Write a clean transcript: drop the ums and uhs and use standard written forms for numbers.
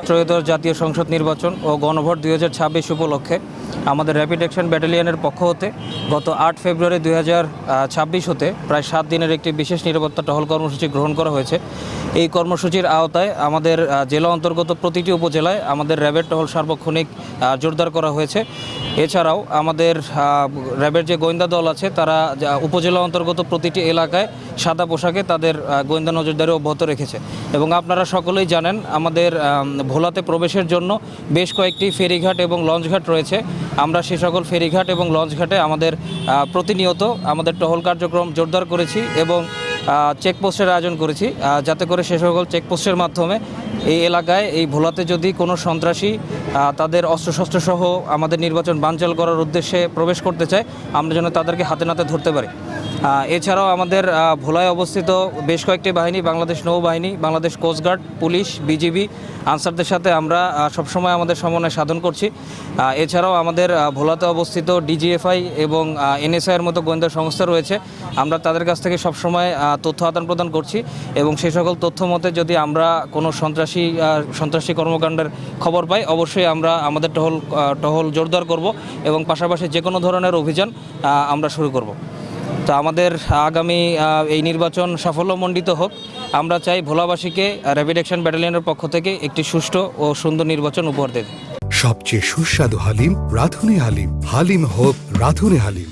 ত্রয়োদশ জাতীয় সংসদ নির্বাচন ও গণভোট 2026 উপলক্ষে আমাদের র্যাপিড অ্যাকশন ব্যাটালিয়নের পক্ষ হতে গত 8 ফেব্রুয়ারি 2026 হতে প্রায় 7 দিনের একটি বিশেষ নিরাপত্তা টহল কর্মসূচি গ্রহণ করা হয়েছে। এই কর্মসূচির আওতায় আমাদের জেলা অন্তর্গত প্রতিটি উপজেলায় আমাদের র্যাবের টহল সার্বক্ষণিক জোরদার করা হয়েছে। এছাড়াও আমাদের র্যাবের যে গোয়েন্দা দল আছে তারা উপজেলা অন্তর্গত প্রতিটি এলাকায় সাদা পোশাকে তাদের গোয়েন্দা নজরদারি অব্যাহত রেখেছে। এবং আপনারা সকলেই জানেন আমাদের ভোলাতে প্রবেশের জন্য বেশ কয়েকটি ফেরিঘাট এবং লঞ্চঘাট রয়েছে। আমরা সে সকল ফেরিঘাট এবং লঞ্চঘাটে আমাদের প্রতিনিয়ত আমাদের টহল কার্যক্রম জোরদার করেছি এবং চেকপোস্টের আয়োজন করেছি, যাতে করে সে সকল চেকপোস্টের মাধ্যমে এই এলাকায় এই ভোলাতে যদি কোনো সন্ত্রাসী তাদের অস্ত্রশস্ত্র সহ আমাদের নির্বাচন বানচাল করার উদ্দেশ্যে প্রবেশ করতে চায়, আমরা যেন তাদেরকে হাতে নাতে ধরতে পারি। এছাড়াও আমাদের ভোলায় অবস্থিত বেশ কয়েকটি বাহিনী, বাংলাদেশ নৌবাহিনী, বাংলাদেশ কোস্টগার্ড, পুলিশ, বিজিবি, আনসারদের সাথে আমরা সবসময় আমাদের সমন্বয় সাধন করছি। এছাড়াও আমাদের ভোলাতে অবস্থিত ডিজিএফআই এবং এনএসআইয়ের মতো গোয়েন্দা সংস্থা রয়েছে। আমরা তাদের কাছ থেকে সবসময় তথ্য আদান প্রদান করছি এবং সেই সকল তথ্য মতে যদি আমরা কোনো সন্ত্রাসী কর্মকাণ্ডের খবর পাই, অবশ্যই আমরা আমাদের টহল জোরদার করব এবং পাশাপাশি যে কোনো ধরনের অভিযান আমরা শুরু করব। তো আমাদের আগামী এই নির্বাচন সাফল্যমণ্ডিত হোক। আমরা চাই ভোলাবাসীকে র্যাপিড অ্যাকশন ব্যাটালিয়নের পক্ষ থেকে একটি সুষ্ঠু ও সুন্দর নির্বাচন উপহার দেবে। সবচেয়ে সুস্বাদু হালিম রাঁধুনি হালিম। হালিম হোক রাঁধুনি হালিম।